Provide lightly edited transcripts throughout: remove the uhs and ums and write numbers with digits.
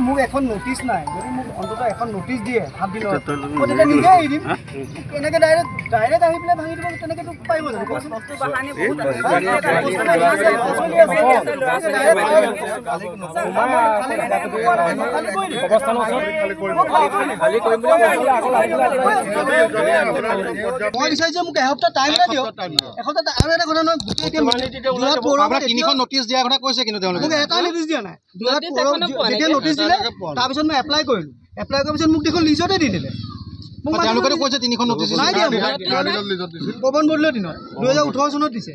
মোক এখন নোটিছ নাই যদি মোক অন্তত এখন নোটিছ দিয়ে 7 দিনৰ মই তেতিয়া নিজে এৰি দিম এনেকৈ ডাইৰেক্ট আহি পেলাই ভাঙি দিব তেনেকৈতো পাৰিব জানো মই বিচাৰিছোঁ মোক এসপ্তাহ টাইম এটা দিয়ক এসপ্তাহ আৰু এটা কথা নহয় তিনিখন নোটিছ দিয়াৰ কথা কৈছে কিন্তু তেওঁলোকে মোক এটা নোটিছ দিয়া নাই যেতিয়া নোটিছ দিলে তাৰপিছত মই এপ্লাই কৰিলোঁ এপ্লাই কৰাৰ পিছত মোক দেখোন লিজতে দি দিলে তেওঁলোকে কৈছে তিনিখন নোটিছ নাই দিয়া পৱন বৰদলৈৰ দিনত 2018 চনত দিছে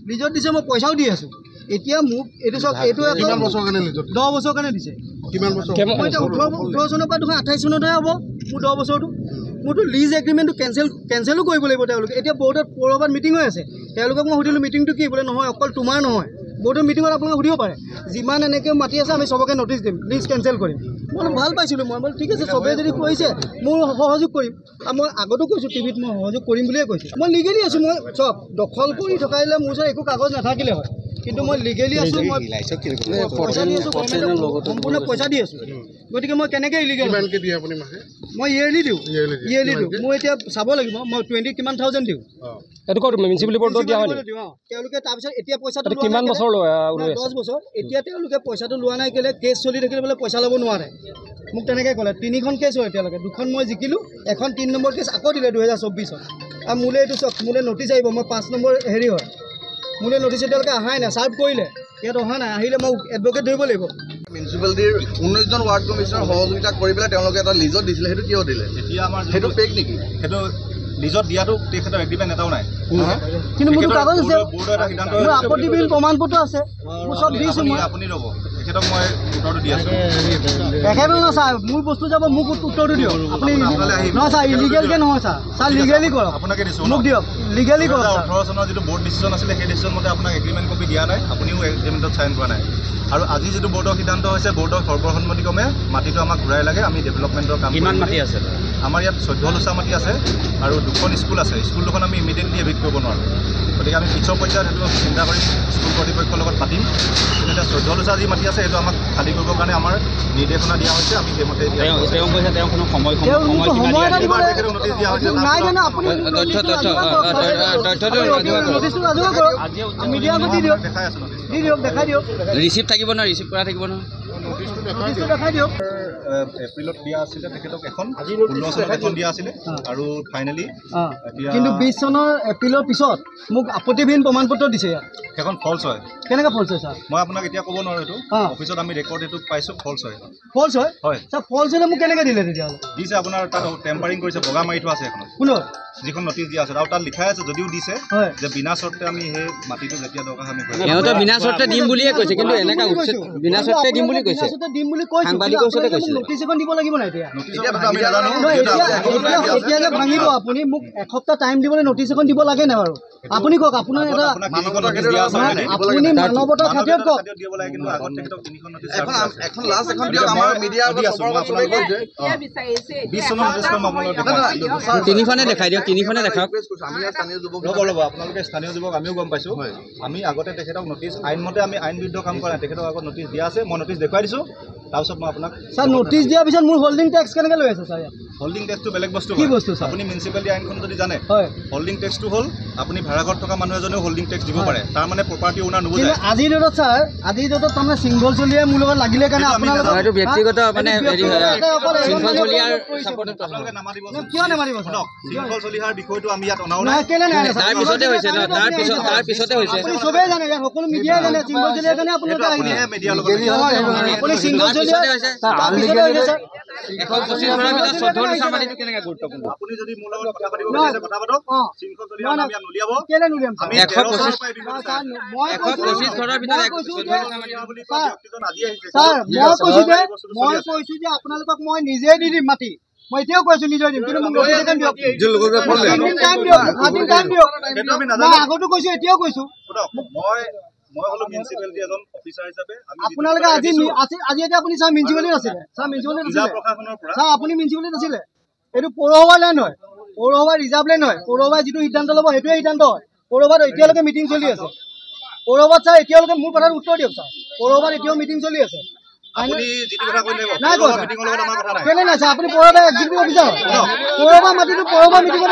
লিজত দিছে মই পইচাও দি আছোঁ এতিয়া মোক এইটো চাওক এইটো 10 বছৰৰ কাৰণে দিছে কিমান বছৰ মই এতিয়া 18 চনৰ পৰা 28 চনতহে হ'ব মোৰ 10 বছৰটো মোৰতো লিজ এগ্ৰিমেণ্টটো কেঞ্চেলো কৰিব লাগিব তেওঁলোকে এতিয়া বৰ্ডত পৌৰসভাত মিটিং হৈ আছে তেওঁলোকক মই সুধিলোঁ মিটিংটো কি বোলে নহয় অকল তোমাৰ নহয় বৰ্ডৰ মিটিঙত আপোনালোকে সুধিব পাৰে যিমান এনেকৈ মাতি আছে আমি চবকে নটিছ দিম লিজ কেঞ্চেল কৰিম মই ভাল পাইছিলোঁ মই বোলো ঠিক আছে চবেই যদি কৈছে মোৰ সহযোগ কৰিম আৰু মই আগতো কৈছোঁ টিভিত মই সহযোগ কৰিম বুলিয়ে কৈছোঁ মই লিগেলি আছোঁ মই চব দখল কৰি থকাইলে মোৰ ওচৰত একো কাগজ নাথাকিলে হয় কিন্তু মই লিগেলি আছোঁ মই পইচা দি আছোঁ সম্পূৰ্ণ পইচা দি আছোঁ গতিকে মই কেনেকৈ ইলিগেল মই ইয়েৰলি দিওঁ মই এতিয়া চাব লাগিব মই 20 কিমান থাউজেণ্ড দিওঁ এইটো ক'ত মিউনিচিপালিটি বৰ্ডত দিয়া হয় তেওঁলোকে তাৰপিছত এতিয়া পইচাটো কিমান বছৰ 10 বছৰ এতিয়া তেওঁলোকে পইচাটো লোৱা নাই কেলে কেছ চলি থাকিলে বোলে পইচা ল'ব নোৱাৰে মোক তেনেকৈ ক'লে 3খন কেছ হয় এতিয়ালৈকে 2খন মই জিকিলোঁ এখন 3 নম্বৰ কেছ আকৌ দিলে 2024ত আৰু মোলৈ এইটো চাওক মোলৈ নটিছ আহিব মই 5 নম্বৰ হেৰি হয় মোলৈ নটিছ এতিয়ালৈকে অহাই নাই ছাৰ্ভ কৰিলে ইয়াত অহা নাই আহিলে মই এডভকেট ধৰিব লাগিব মিউনিচিপালিটিৰ 19জন ৱাৰ্ড কমিছনাৰ সহযোগিতা কৰি পেলাই তেওঁলোকে এটা লিজত দিছিলে সেইটো কিয় দিলে এতিয়া আমাৰ সেইটো ফেক নেকি সেইটো লিজত দিয়াটো তেখেতৰ এগ্ৰিমেণ্ট এটাও নাই কিন্তু মোৰ কাগজ আছে মোৰ আপত্তি বিল প্ৰমাণ পত্ৰ আছে মোৰ চব দিছোঁ মই আপুনি ৰ'ব তেখেতক মই উত্তৰটো দি আছোঁ একেবাৰে নহয় ছাৰ মোৰ বস্তু যাব মোক উত্তৰটো দিয়ক আপুনি নহয় ছাৰ ইলিগেলকৈ নহয় ছাৰ লিগেলি কৰক আপোনাকে দিছোঁ মোক দিয়ক লিগেলি কৰক 2018 চনৰ যিটো বৰ্ড ডিচিশ্যন আছিলে সেই ডিচিশ্যন মতে আপোনাক এগ্ৰিমেণ্ট কপি দিয়া নাই আপুনিও এগ্ৰিমেণ্টত চাইন কৰা নাই আৰু আজি যিটো বৰ্ডৰ সিদ্ধান্ত হৈছে বৰ্ডৰ সৰ্বসন্মতিক্ৰমে মাটিটো আমাক ঘূৰাই লাগে আমি ডেভেলপমেণ্টৰ কাম কিমান মাটি আছে আমাৰ ইয়াত 14 লোচা মাটি আছে আৰু 2খন স্কুল আছে স্কুল দুখন আমি ইমিডিয়েটলি এভিক্ট কৰিব নোৱাৰোঁ গতিকে আমি পিছৰ পৰ্যায়ত সেইটো চিন্তা কৰি স্কুল কৰ্তৃপক্ষৰ লগত পাতিম কিন্তু এতিয়া 14 লোচা যি মাটি আছে সেইটো আমাক খালী কৰিবৰ কাৰণে আমাৰ নিৰ্দেশনা দিয়া হৈছে আমি সেইমতে ৰিচিপ্ট থাকিব নহয় ৰিচিপ্ট কৰা থাকিব নহয় এপ্ৰিলত দিয়া আছিলে তেখেতক এখন 16 চনত এখন দিয়া আছিলে আৰু ফাইনেলি কিন্তু 20 চনৰ এপ্ৰিলৰ পিছত মোক আপত্তিবিহীন প্ৰমাণ পত্ৰ দিছে ইয়াত সেইখন ফলছ হয় কেনেকৈ ফলছ হয় ছাৰ মই আপোনাক এতিয়া ক'ব নোৱাৰোঁ এইটো অফিচত আমি ৰেকৰ্ড এইটো পাইছোঁ ফলছ হয় ফলছ হয় হয় ছাৰ ফলছ হ'লে মোক কেনেকৈ দিলে তেতিয়াহ'লে দিছে আপোনাৰ তাত টেম্পাৰিং কৰিছে বগা মাৰি থোৱা আছে এখন কোনত যিখন নটিছ দিয়া আছে আৰু তাত লিখাই আছে যদিও দিছে যে বিনা চৰ্তে আমি সেই মাটিটো যেতিয়া দৰকাৰ আমি সিহঁতে বিনা চৰ্তে দিম বুলিয়ে কৈছে কিন্তু এনেকা বিনা চৰ্তে দিম বুলি কৈছে সাংবাদিকৰ ওচৰতে কৈছে নটিছ এখন দিব লাগিব নাই এতিয়া আমি নাজানো এতিয়া যে ভাঙিব আপুনি মোক এসপ্তাহ টাইম দিবলৈ নটিছ এখন দিব লাগে নাই বাৰু আপুনি কওক আপোনাৰ এটা আপুনি মানৱতাৰ খাতিৰত কওক এখন লাষ্ট এখন দিয়ক আমাৰ মিডিয়া তিনিখনে দেখাই দিয়ক তিনিখনে দেখাওক ৰ'ব আপোনালোকে স্থানীয় যুৱক আমিও গম পাইছোঁ আমি আগতে তেখেতক নটিছ আইনমতে আমি আইন বিৰুদ্ধ কাম কৰা নাই তেখেতক আগত নটিছ দিয়া আছে মই নটিছ দেখুৱাই দিছোঁ তাৰপিছত মই আপোনাক ছাৰ নটিছ দিয়াৰ পিছত মোৰ হোল্ডিং টেক্স কেনেকৈ লৈ আছে ছাৰ হোল্ডিং টেক্সটো বেলেগ বস্তু কি বস্তু ছাৰ আপুনি মিউনিচিপালিটি আইনখন যদি জানে হয় হোল্ডিং টেক্সটো হ'ল আপুনি ভাড়াঘৰত থকা মানুহ এজনেও হোল্ডিং টেক্স দিব পাৰে তাৰ মানে প্ৰপাৰ্টি ওনাৰ নুবুজায় আজিৰ ডেটত ছাৰ আজিৰ ডেটত তাৰমানে সিংঘল চলিয়াই মোৰ লগত লাগিলে কাৰণে আপোনালোকৰ এইটো ব্যক্তিগত মানে সিংঘল চলিয়াৰ ছাপোৰ্টত কিয় নামাৰিব ছাৰ সিংঘল চলিয়াৰ বিষয়টো আমি ইয়াত অনাও নাই কেলে নাই তাৰ পিছতে হৈছে ন তাৰ পিছতে হৈছে আপুনি চবেই জানে ইয়াত সকলো মিডিয়াই জানে সিংঘল চলিয়াৰ কাৰণে আপোনালোকে আহিলে মিডিয়াৰ লগত আপুনি সিংঘল চলিয়াৰ হৈছে 125 ঘৰৰ ভিতৰত 14 নিচা মাটিটো কেনেকৈ গুৰুত্বপূৰ্ণ? আপুনি যদি মোৰ লগত কথা পাতিব বিচাৰিছে কথা পাতক। শৃংখল চলি আমি ইয়াত নুলিয়াব। কেলে নুলিয়াম? আমি 125 ঘৰৰ ভিতৰত 14 নিচা মাটি বুলি কোৱা ব্যক্তিজন আজি আহিছে। ছাৰ মই কৈছো যে আপোনালোকক মই নিজে দি দিম মাটি। মই এতিয়াও কৈছো নিজে দিম, কিন্তু মোক নটিফিকেশ্যন দিয়ক। টাইম দিয়ক, 7 দিন টাইম দিয়ক। মই আগতো কৈছো, এতিয়াও কৈছো। মই হলো মিউনিচিপালিটি এজন অফিচাৰ হিচাপে আপোনালোকে আজি এতিয়া আপুনি ছাৰ মিউনিচিপালিটি আছিলে, ছাৰ মিউনিচিপালিটি আছিলে, ছাৰ আপুনি মিউনিচিপালিটি আছিলে। এইটো পৌৰসভা লেণ্ড হয়, পৌৰসভা ৰিজাৰ্ভ লেণ্ড হয়। পৌৰসভাই যিটো সিদ্ধান্ত ল'ব সেইটোৱে সিদ্ধান্ত হয়। পৌৰসভাত এতিয়ালৈকে মিটিং চলি আছে। পৌৰসভাত ছাৰ এতিয়ালৈকে মোৰ কথাত উত্তৰ দিয়ক ছাৰ। পৌৰসভাত এতিয়াও মিটিং চলি আছে। আপুনি যিটো কথা কৈলে নাই কোৱা মিটিঙৰ লগত আমাৰ কথা নাই। কেলে নাই ছাৰ? আপুনি পৌৰসভা এক্সিকিউটিভ অফিচাৰ হয়। পৌৰসভা মাটিটো পৌৰসভা মিটিঙত